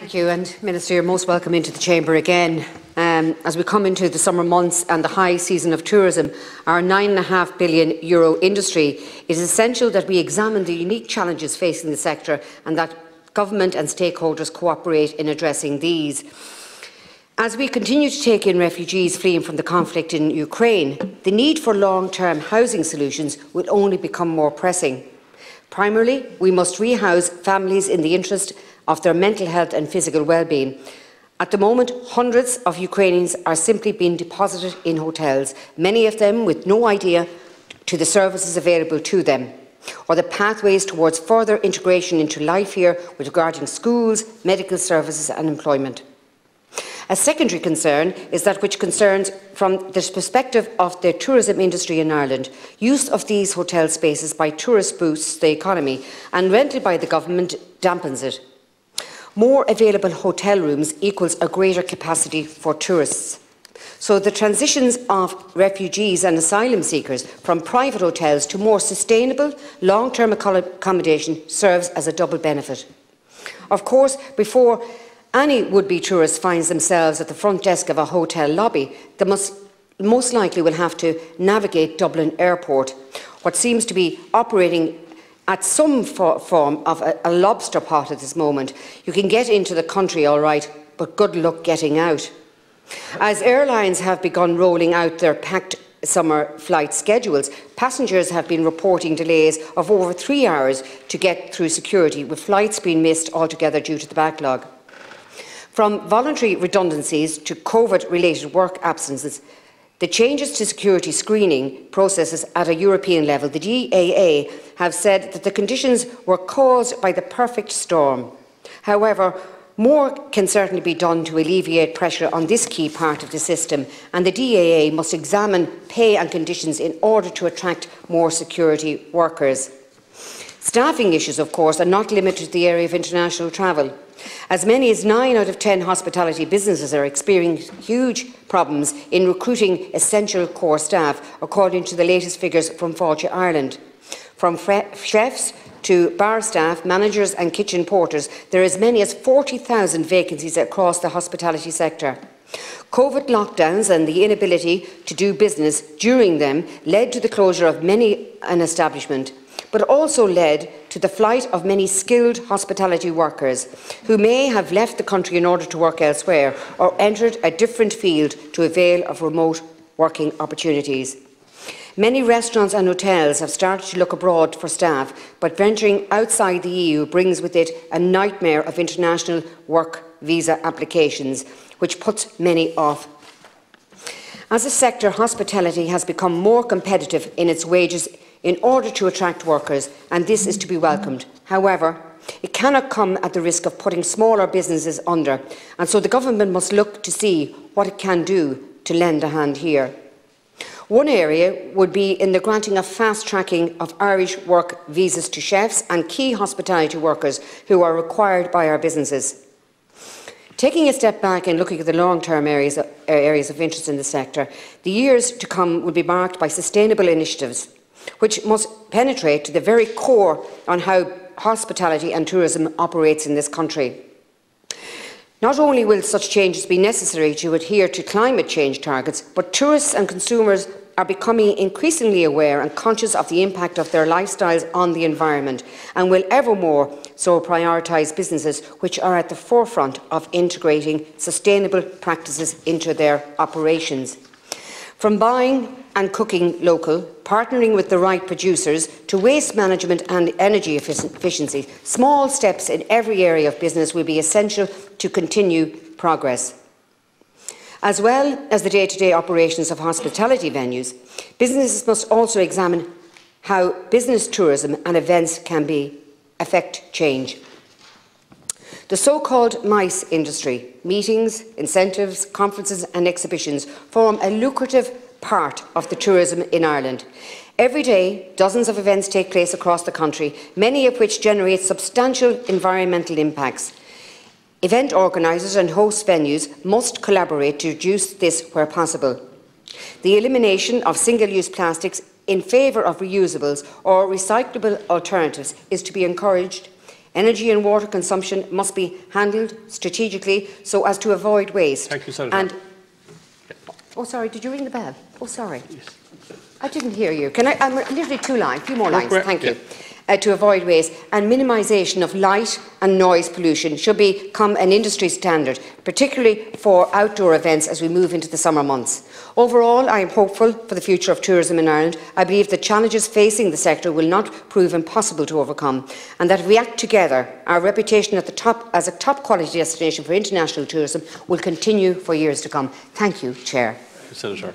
Thank you, and Minister, you're most welcome into the Chamber again. As we come into the summer months and the high season of tourism, our €9.5 billion industry, it is essential that we examine the unique challenges facing the sector and that government and stakeholders cooperate in addressing these. As we continue to take in refugees fleeing from the conflict in Ukraine, the need for long-term housing solutions will only become more pressing. Primarily, we must rehouse families in the interest of their mental health and physical well-being. At the moment, hundreds of Ukrainians are simply being deposited in hotels, many of them with no idea to the services available to them or the pathways towards further integration into life here with regarding schools, medical services and employment. A secondary concern is that which concerns from the perspective of the tourism industry in Ireland. Use of these hotel spaces by tourists boosts the economy and rental by the government dampens it. More available hotel rooms equals a greater capacity for tourists. So the transitions of refugees and asylum seekers from private hotels to more sustainable long-term accommodation serves as a double benefit. Of course, before any would-be tourist finds themselves at the front desk of a hotel lobby, they most likely will have to navigate Dublin Airport, what seems to be operating at some form of a lobster pot at this moment. You can get into the country all right, but good luck getting out. As airlines have begun rolling out their packed summer flight schedules, passengers have been reporting delays of over 3 hours to get through security, with flights being missed altogether due to the backlog. From voluntary redundancies to COVID-related work absences, the changes to security screening processes at a European level, the DAA have said that the conditions were caused by the perfect storm. However, more can certainly be done to alleviate pressure on this key part of the system, and the DAA must examine pay and conditions in order to attract more security workers. Staffing issues, of course, are not limited to the area of international travel. As many as 9 out of 10 hospitality businesses are experiencing huge problems in recruiting essential core staff, according to the latest figures from Fáilte Ireland. From chefs to bar staff, managers and kitchen porters, there are as many as 40,000 vacancies across the hospitality sector. COVID lockdowns and the inability to do business during them led to the closure of many an establishment, but also led to the flight of many skilled hospitality workers who may have left the country in order to work elsewhere or entered a different field to avail of remote working opportunities. Many restaurants and hotels have started to look abroad for staff, but venturing outside the EU brings with it a nightmare of international work visa applications, which puts many off. As a sector, hospitality has become more competitive in its wages in order to attract workers, and this is to be welcomed. However, it cannot come at the risk of putting smaller businesses under, and so the government must look to see what it can do to lend a hand here. One area would be in the granting of fast-tracking of Irish work visas to chefs and key hospitality workers who are required by our businesses. Taking a step back and looking at the long-term areas of interest in the sector, the years to come will be marked by sustainable initiatives which must penetrate to the very core on how hospitality and tourism operates in this country. Not only will such changes be necessary to adhere to climate change targets, but tourists and consumers are becoming increasingly aware and conscious of the impact of their lifestyles on the environment and will ever more so prioritise businesses which are at the forefront of integrating sustainable practices into their operations. From buying and cooking local, partnering with the right producers, to waste management and energy efficiency, small steps in every area of business will be essential to continue progress. As well as the day-to-day operations of hospitality venues, businesses must also examine how business tourism and events can affect change. The so-called MICE industry, meetings, incentives, conferences and exhibitions, form a lucrative part of the tourism in Ireland. Every day, dozens of events take place across the country, many of which generate substantial environmental impacts. Event organisers and host venues must collaborate to reduce this where possible. The elimination of single-use plastics in favour of reusables or recyclable alternatives is to be encouraged. Energy and water consumption must be handled strategically so as to avoid waste. Thank you, Senator. Oh, sorry, did you ring the bell? Oh, sorry. Yes. I didn't hear you. I'm literally a few more lines. Thank you. To avoid waste, and minimisation of light and noise pollution should become an industry standard, particularly for outdoor events as we move into the summer months. Overall, I am hopeful for the future of tourism in Ireland. I believe the challenges facing the sector will not prove impossible to overcome, and that if we act together, our reputation as a top quality destination for international tourism will continue for years to come. Thank you, Chair. Senator.